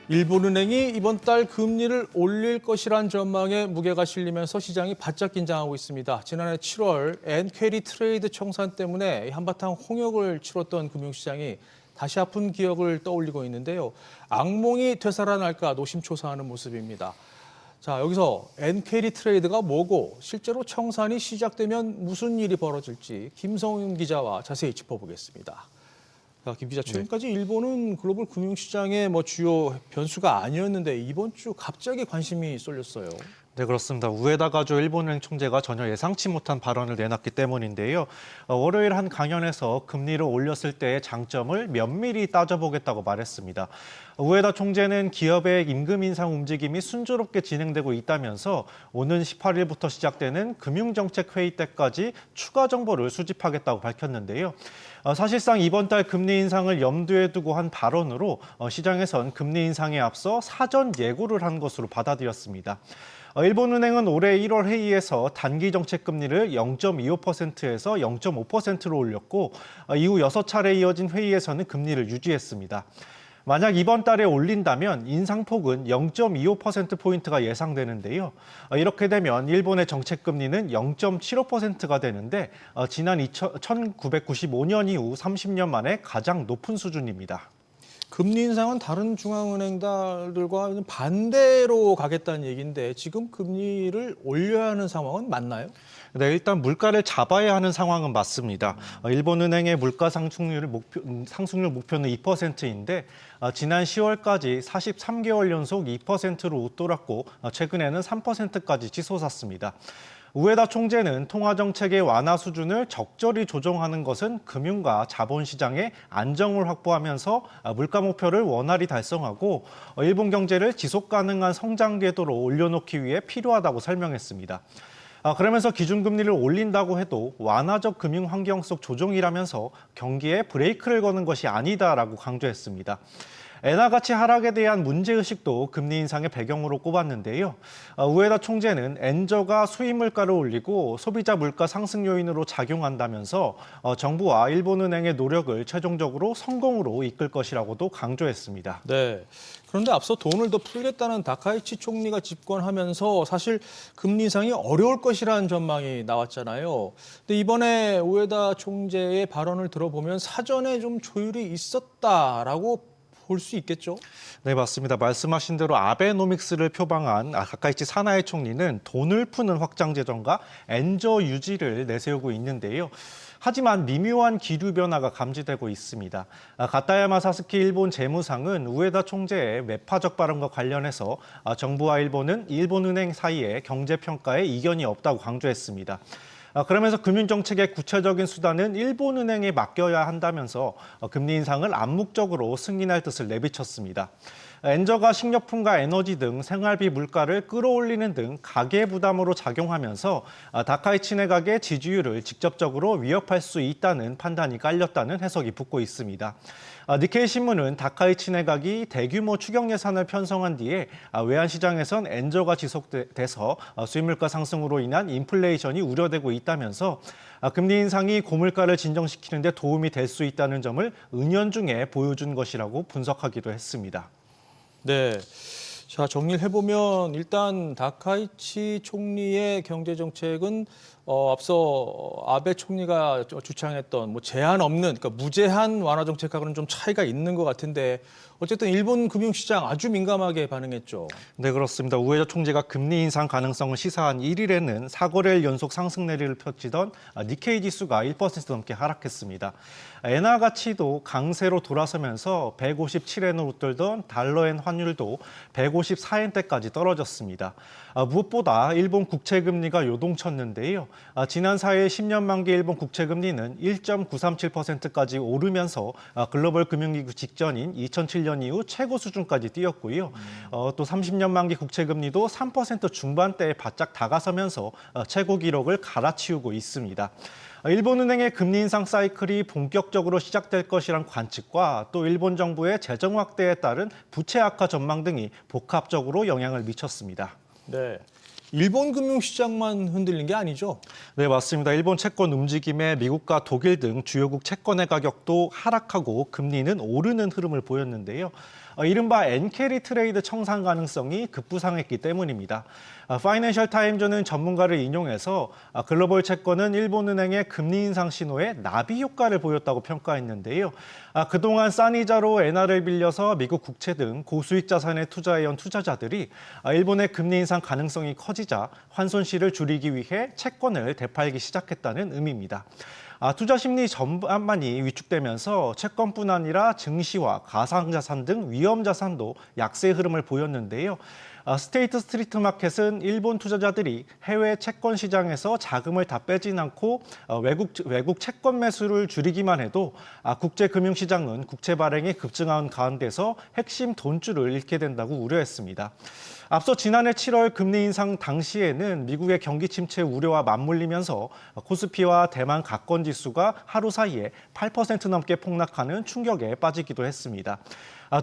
일본은행이 이번 달 금리를 올릴 것이란 전망에 무게가 실리면서 시장이 바짝 긴장하고 있습니다. 지난해 7월 엔퀘리 트레이드 청산 때문에 한바탕 홍역을 치렀던 금융시장이 다시 아픈 기억을 떠올리고 있는데요. 악몽이 되살아날까 노심초사하는 모습입니다. 자, 여기서 엔퀘리 트레이드가 뭐고 실제로 청산이 시작되면 무슨 일이 벌어질지 김성윤 기자와 자세히 짚어보겠습니다. 김 기자, 최근까지 일본은 글로벌 금융시장의 주요 변수가 아니었는데 이번 주 갑자기 관심이 쏠렸어요. 네, 그렇습니다. 우에다 가조 일본은행 총재가 전혀 예상치 못한 발언을 내놨기 때문인데요. 월요일 한 강연에서 금리를 올렸을 때의 장점을 면밀히 따져보겠다고 말했습니다. 우에다 총재는 기업의 임금 인상 움직임이 순조롭게 진행되고 있다면서 오는 18일부터 시작되는 금융정책회의 때까지 추가 정보를 수집하겠다고 밝혔는데요. 사실상 이번 달 금리 인상을 염두에 두고 한 발언으로 시장에선 금리 인상에 앞서 사전 예고를 한 것으로 받아들였습니다. 일본은행은 올해 1월 회의에서 단기 정책 금리를 0.25%에서 0.5%로 올렸고 이후 6차례 이어진 회의에서는 금리를 유지했습니다. 만약 이번 달에 올린다면 인상폭은 0.25%포인트가 예상되는데요. 이렇게 되면 일본의 정책금리는 0.75%가 되는데 지난 1995년 이후 30년 만에 가장 높은 수준입니다. 금리 인상은 다른 중앙은행들과 반대로 가겠다는 얘기인데 지금 금리를 올려야 하는 상황은 맞나요? 네, 일단 물가를 잡아야 하는 상황은 맞습니다. 일본은행의 물가 상승률 목표는 2%인데 지난 10월까지 43개월 연속 2%로 웃돌았고 최근에는 3%까지 치솟았습니다. 우에다 총재는 통화정책의 완화 수준을 적절히 조정하는 것은 금융과 자본시장의 안정을 확보하면서 물가 목표를 원활히 달성하고 일본 경제를 지속 가능한 성장 궤도로 올려놓기 위해 필요하다고 설명했습니다. 그러면서 기준금리를 올린다고 해도 완화적 금융 환경 속 조정이라면서 경기에 브레이크를 거는 것이 아니다라고 강조했습니다. 엔화 가치 하락에 대한 문제의식도 금리 인상의 배경으로 꼽았는데요. 우에다 총재는 엔저가 수입 물가를 올리고 소비자 물가 상승 요인으로 작용한다면서 정부와 일본은행의 노력을 최종적으로 성공으로 이끌 것이라고도 강조했습니다. 네. 그런데 앞서 돈을 더 풀겠다는 다카이치 총리가 집권하면서 사실 금리 인상이 어려울 것이라는 전망이 나왔잖아요. 근데 이번에 우에다 총재의 발언을 들어보면 사전에 좀 조율이 있었다라고 볼 수 있겠죠? 네, 맞습니다. 말씀하신 대로 아베노믹스를 표방한 다카이치 사나이 총리는 돈을 푸는 확장 재정과 엔저 유지를 내세우고 있는데요. 하지만 미묘한 기류 변화가 감지되고 있습니다. 가타야마 사스키 일본 재무상은 우에다 총재의 매파적 발언과 관련해서 정부와 일본은행 사이에 경제평가에 이견이 없다고 강조했습니다. 그러면서 금융정책의 구체적인 수단은 일본은행에 맡겨야 한다면서 금리 인상을 암묵적으로 승인할 뜻을 내비쳤습니다. 엔저가 식료품과 에너지 등 생활비 물가를 끌어올리는 등 가계부담으로 작용하면서 다카이치 내각의 지지율을 직접적으로 위협할 수 있다는 판단이 깔렸다는 해석이 붙고 있습니다. 니케이 신문은 다카이치 내각이 대규모 추경 예산을 편성한 뒤에 외환시장에선 엔저가 지속돼서 수입물가 상승으로 인한 인플레이션이 우려되고 있다면서 금리 인상이 고물가를 진정시키는 데 도움이 될 수 있다는 점을 은연중에 보여준 것이라고 분석하기도 했습니다. 네. 자, 정리를 해보면 일단 다카이치 총리의 경제정책은 앞서 아베 총리가 주창했던 제한 없는, 그러니까 무제한 완화 정책하고는 좀 차이가 있는 것 같은데 어쨌든 일본 금융시장 아주 민감하게 반응했죠. 네, 그렇습니다. 우에다 총재가 금리 인상 가능성을 시사한 1일에는 4거래일 연속 상승 내리를 펼치던 니케이 지수가 1% 넘게 하락했습니다. 엔화 가치도 강세로 돌아서면서 157엔으로 웃돌던 달러엔 환율도 154엔대까지 떨어졌습니다. 무엇보다 일본 국채금리가 요동쳤는데요. 지난 4일 10년 만기 일본 국채금리는 1.937%까지 오르면서 글로벌 금융위기 직전인 2007년 이후 최고 수준까지 뛰었고요. 또 30년 만기 국채금리도 3% 중반대에 바짝 다가서면서 최고 기록을 갈아치우고 있습니다. 일본은행의 금리 인상 사이클이 본격적으로 시작될 것이란 관측과 또 일본 정부의 재정 확대에 따른 부채 악화 전망 등이 복합적으로 영향을 미쳤습니다. 네. 일본 금융시장만 흔들린 게 아니죠? 네, 맞습니다. 일본 채권 움직임에 미국과 독일 등 주요국 채권의 가격도 하락하고 금리는 오르는 흐름을 보였는데요. 이른바 엔캐리 트레이드 청산 가능성이 급부상했기 때문입니다. 파이낸셜 타임즈는 전문가를 인용해서 글로벌 채권은 일본은행의 금리 인상 신호에 나비 효과를 보였다고 평가했는데요. 그동안 싼 이자로 엔화를 빌려서 미국 국채 등 고수익 자산에 투자해온 투자자들이 일본의 금리 인상 가능성이 커지자 환손실을 줄이기 위해 채권을 되팔기 시작했다는 의미입니다. 투자 심리 전반만이 위축되면서 채권뿐 아니라 증시와 가상자산 등 위험자산도 약세 흐름을 보였는데요. 스테이트 스트리트 마켓은 일본 투자자들이 해외 채권 시장에서 자금을 다 빼진 않고 외국 채권 매수를 줄이기만 해도 국제금융시장은 국채 발행이 급증한 가운데서 핵심 돈줄을 잃게 된다고 우려했습니다. 앞서 지난해 7월 금리 인상 당시에는 미국의 경기 침체 우려와 맞물리면서 코스피와 대만 가권 지수가 하루 사이에 8% 넘게 폭락하는 충격에 빠지기도 했습니다.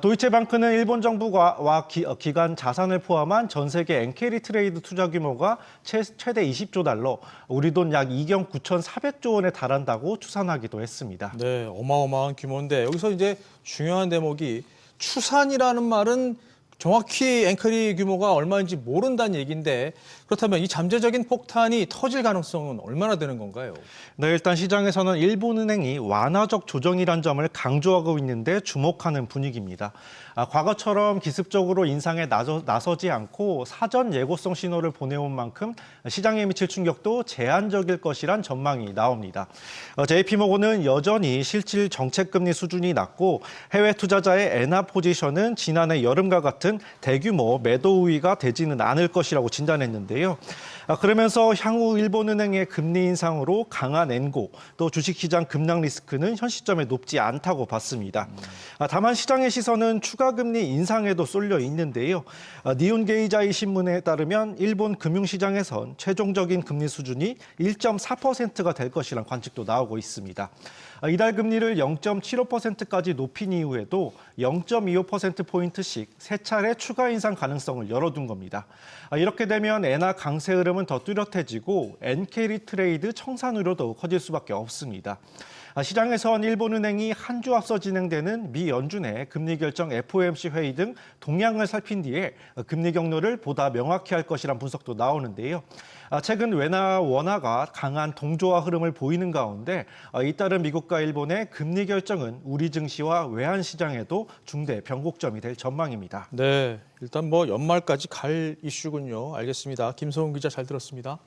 도이체방크는 일본 정부와 기관 자산을 포함한 전 세계 엔캐리 트레이드 투자 규모가 최대 20조 달러, 우리 돈 약 2경 9,400조 원에 달한다고 추산하기도 했습니다. 네, 어마어마한 규모인데 여기서 이제 중요한 대목이 추산이라는 말은 정확히 엔캐리 규모가 얼마인지 모른다는 얘기인데 그렇다면 이 잠재적인 폭탄이 터질 가능성은 얼마나 되는 건가요? 네, 일단 시장에서는 일본은행이 완화적 조정이란 점을 강조하고 있는데 주목하는 분위기입니다. 과거처럼 기습적으로 인상에 나서지 않고 사전 예고성 신호를 보내온 만큼 시장에 미칠 충격도 제한적일 것이란 전망이 나옵니다. JP모건은 여전히 실질 정책금리 수준이 낮고 해외 투자자의 엔화 포지션은 지난해 여름과 같은 대규모 매도 우위가 되지는 않을 것이라고 진단했는데요. 그러면서 향후 일본은행의 금리 인상으로 강한 엔고, 또 주식시장 급락 리스크는 현 시점에 높지 않다고 봤습니다. 다만 시장의 시선은 추가 금리 인상에도 쏠려 있는데요. 니혼게이자이 신문에 따르면 일본 금융시장에선 최종적인 금리 수준이 1.4%가 될 것이라는 관측도 나오고 있습니다. 이달 금리를 0.75%까지 높인 이후에도 0.25%포인트씩 세 차례 추가 인상 가능성을 열어둔 겁니다. 이렇게 되면 엔화 강세 흐름은 더 뚜렷해지고 엔캐리 트레이드 청산 우려도 커질 수밖에 없습니다. 시장에선 일본은행이 한 주 앞서 진행되는 미 연준의 금리 결정 FOMC 회의 등 동향을 살핀 뒤에 금리 경로를 보다 명확히 할 것이란 분석도 나오는데요. 최근 외나 원화가 강한 동조화 흐름을 보이는 가운데 잇따른 미국과 일본의 금리 결정은 우리 증시와 외환 시장에도 중대 변곡점이 될 전망입니다. 네, 일단 뭐 연말까지 갈 이슈군요. 알겠습니다. 김성훈 기자 잘 들었습니다.